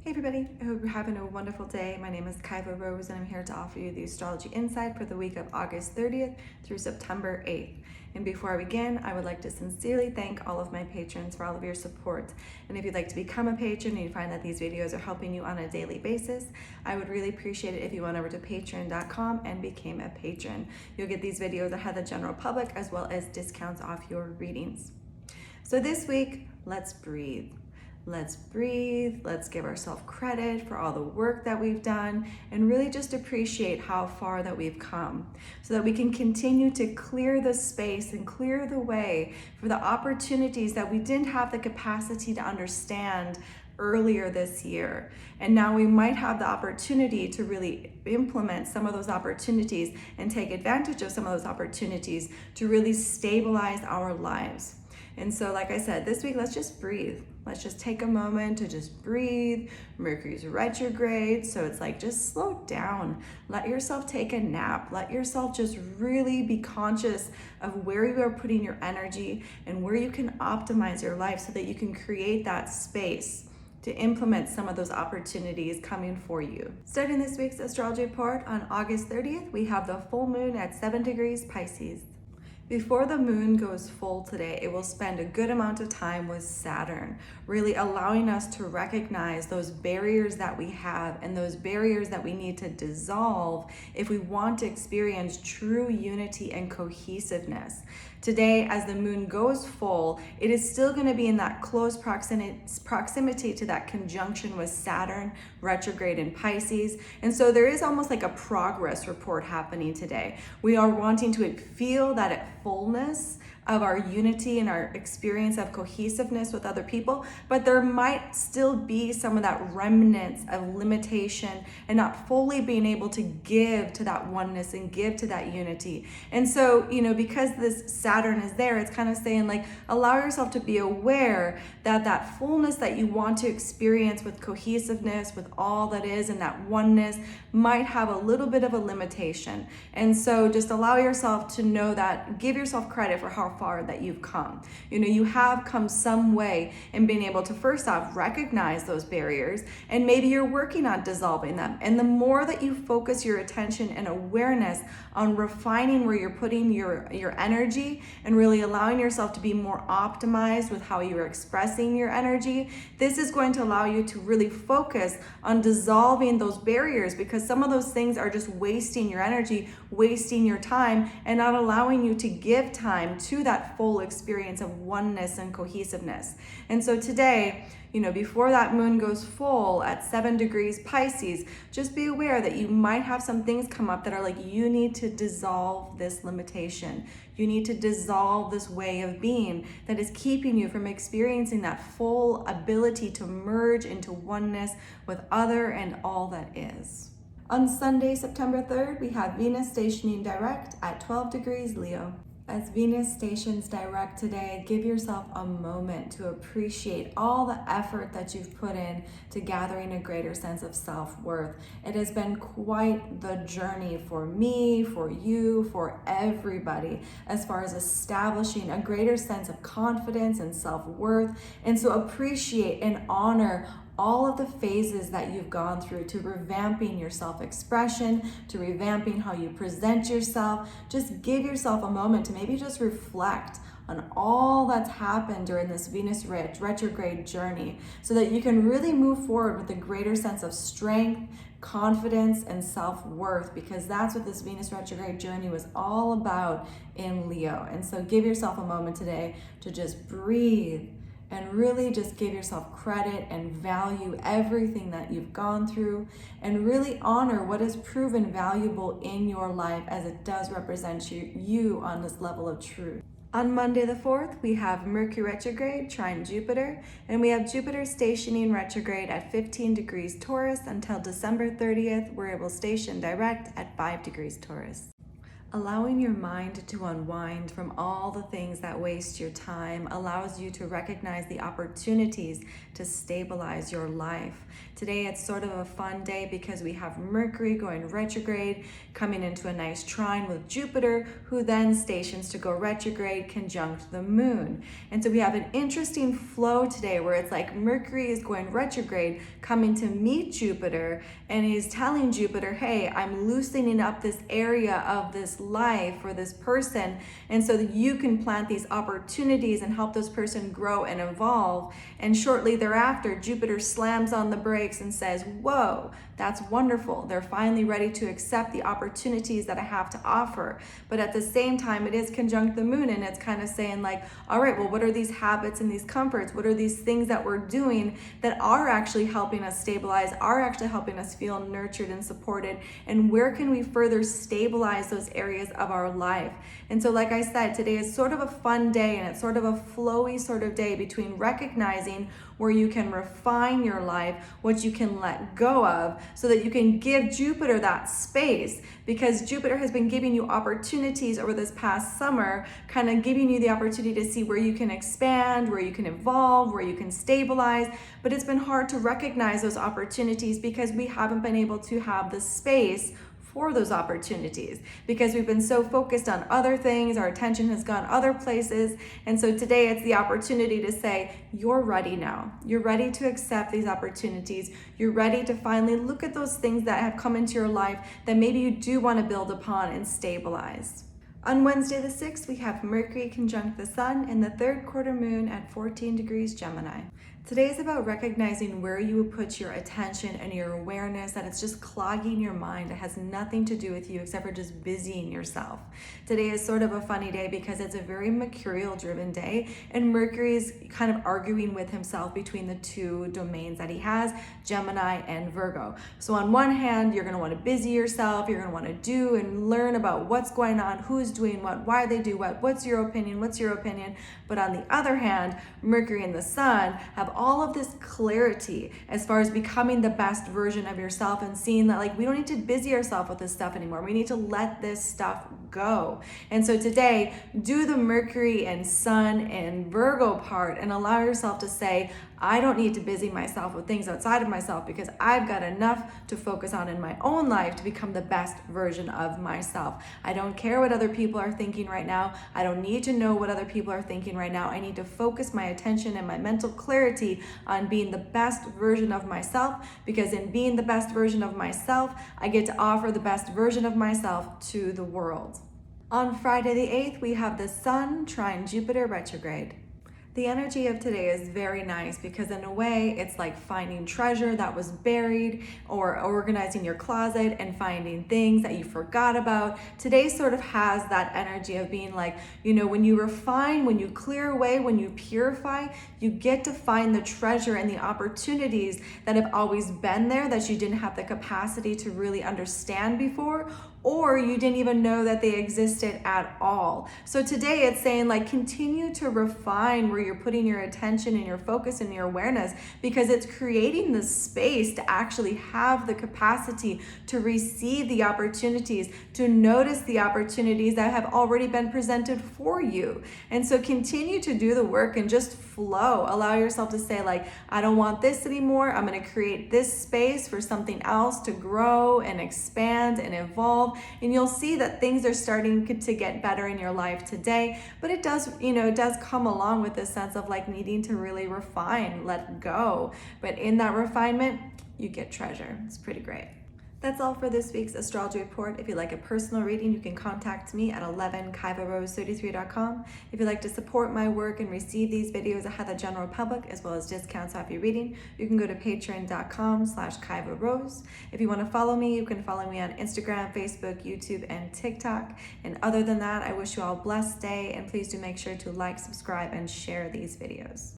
Hey everybody, I hope you're having a wonderful day. My name is Kaiva Rose and I'm here to offer you the astrology insight for the week of August 30th through September 8th. And before I begin, I would like to sincerely thank all of my patrons for all of your support. And if you'd like to become a patron and you find that these videos are helping you on a daily basis, I would really appreciate it if you went over to patreon.com and became a patron. You'll get these videos ahead of the general public as well as discounts off your readings. So this week, let's breathe. Let's breathe, let's give ourselves credit for all the work that we've done and really just appreciate how far that we've come so that we can continue to clear the space and clear the way for the opportunities that we didn't have the capacity to understand earlier this year. And now we might have the opportunity to really implement some of those opportunities and take advantage of some of those opportunities to really stabilize our lives. And so, like I said, this week, let's just breathe. Let's just take a moment to just breathe. Mercury's retrograde, so it's like just slow down. Let yourself take a nap. Let yourself just really be conscious of where you are putting your energy and where you can optimize your life so that you can create that space to implement some of those opportunities coming for you. Starting this week's astrology report on August 30th, we have the full moon at 7 degrees Pisces. Before the moon goes full today, it will spend a good amount of time with Saturn, really allowing us to recognize those barriers that we have and those barriers that we need to dissolve if we want to experience true unity and cohesiveness. Today, as the moon goes full, it is still going to be in that close proximity to that conjunction with Saturn retrograde in Pisces. And so there is almost like a progress report happening today. We are wanting to feel that fullness of our unity and our experience of cohesiveness with other people, but there might still be some of that remnants of limitation and not fully being able to give to that oneness and give to that unity. And so, because this Saturn is there, it's kind of saying like, allow yourself to be aware that that fullness that you want to experience with cohesiveness, with all that is and that oneness might have a little bit of a limitation. And so just allow yourself to know that, give yourself credit for how far that you've come. You have come some way in being able to first off recognize those barriers, and maybe you're working on dissolving them. And the more that you focus your attention and awareness on refining where you're putting your energy and really allowing yourself to be more optimized with how you're expressing your energy, this is going to allow you to really focus on dissolving those barriers, because some of those things are just wasting your energy, wasting your time, and not allowing you to give time to that full experience of oneness and cohesiveness. And so today, before that moon goes full at 7 degrees Pisces, just be aware that you might have some things come up that are like, you need to dissolve this limitation. You need to dissolve this way of being that is keeping you from experiencing that full ability to merge into oneness with other and all that is. On Sunday, September 3rd, we have Venus stationing direct at 12 degrees Leo. As Venus stations direct today, give yourself a moment to appreciate all the effort that you've put in to gathering a greater sense of self-worth. It has been quite the journey for me, for you, for everybody, as far as establishing a greater sense of confidence and self-worth. And so appreciate and honor all of the phases that you've gone through to revamping your self-expression, to revamping how you present yourself. Just give yourself a moment to maybe just reflect on all that's happened during this Venus retrograde journey so that you can really move forward with a greater sense of strength, confidence, and self-worth, because that's what this Venus retrograde journey was all about in Leo. And so give yourself a moment today to just breathe and really just give yourself credit and value everything that you've gone through, and really honor what has proven valuable in your life as it does represent you on this level of truth. On Monday the 4th, we have Mercury retrograde trine Jupiter, and we have Jupiter stationing retrograde at 15 degrees Taurus until December 30th, where it will station direct at 5 degrees Taurus. Allowing your mind to unwind from all the things that waste your time allows you to recognize the opportunities to stabilize your life. Today it's sort of a fun day because we have Mercury going retrograde, coming into a nice trine with Jupiter, who then stations to go retrograde conjunct the moon. And so we have an interesting flow today where it's like Mercury is going retrograde, coming to meet Jupiter, and he's telling Jupiter, hey, I'm loosening up this area of this life for this person, and so that you can plant these opportunities and help this person grow and evolve. And shortly thereafter, Jupiter slams on the brakes and says, whoa, that's wonderful. They're finally ready to accept the opportunities that I have to offer. But at the same time, it is conjunct the moon, and it's kind of saying like, all right, well, what are these habits and these comforts? What are these things that we're doing that are actually helping us stabilize, are actually helping us feel nurtured and supported? And where can we further stabilize those areas of our life? And so, like I said, today is sort of a fun day, and it's sort of a flowy sort of day between recognizing where you can refine your life, what you can let go of, so that you can give Jupiter that space, because Jupiter has been giving you opportunities over this past summer, kind of giving you the opportunity to see where you can expand, where you can evolve, where you can stabilize. But it's been hard to recognize those opportunities because we haven't been able to have the space for those opportunities, because we've been so focused on other things, our attention has gone other places. And so today it's the opportunity to say, you're ready now. You're ready to accept these opportunities. You're ready to finally look at those things that have come into your life that maybe you do want to build upon and stabilize. On Wednesday the 6th, we have Mercury conjunct the Sun in the third quarter moon at 14 degrees Gemini. Today is about recognizing where you would put your attention and your awareness, that it's just clogging your mind. It has nothing to do with you except for just busying yourself. Today is sort of a funny day because it's a very mercurial driven day, and Mercury is kind of arguing with himself between the two domains that he has, Gemini and Virgo. So on one hand, you're going to want to busy yourself, you're going to want to do and learn about what's going on, who's doing what, why they do what, what's your opinion. But on the other hand, Mercury and the Sun have all of this clarity as far as becoming the best version of yourself, and seeing that like we don't need to busy ourselves with this stuff anymore. We need to let this stuff go. And so today, do the Mercury and Sun and Virgo part and allow yourself to say, I don't need to busy myself with things outside of myself because I've got enough to focus on in my own life to become the best version of myself. I don't care what other people are thinking right now. I don't need to know what other people are thinking right now. I need to focus my attention and my mental clarity on being the best version of myself, because in being the best version of myself, I get to offer the best version of myself to the world. On Friday the 8th, we have the Sun trine Jupiter retrograde. The energy of today is very nice because in a way it's like finding treasure that was buried, or organizing your closet and finding things that you forgot about. Today sort of has that energy of being like, you know, when you refine, when you clear away, when you purify, you get to find the treasure and the opportunities that have always been there that you didn't have the capacity to really understand before, or you didn't even know that they existed at all. So today it's saying like continue to refine where you're putting your attention and your focus and your awareness, because it's creating the space to actually have the capacity to receive the opportunities, to notice the opportunities that have already been presented for you. And so continue to do the work and just flow. Allow yourself to say like, I don't want this anymore. I'm going to create this space for something else to grow and expand and evolve. And you'll see that things are starting to get better in your life today. But it does, it does come along with this sense of like needing to really refine, let go. But in that refinement, you get treasure. It's pretty great. That's all for this week's astrology report. If you'd like a personal reading, you can contact me at 11kaivarose33.com. If you'd like to support my work and receive these videos ahead of the general public, as well as discounts off your reading, you can go to patreon.com/Kaiva Rose. If you want to follow me, you can follow me on Instagram, Facebook, YouTube, and TikTok. And other than that, I wish you all a blessed day, and please do make sure to like, subscribe, and share these videos.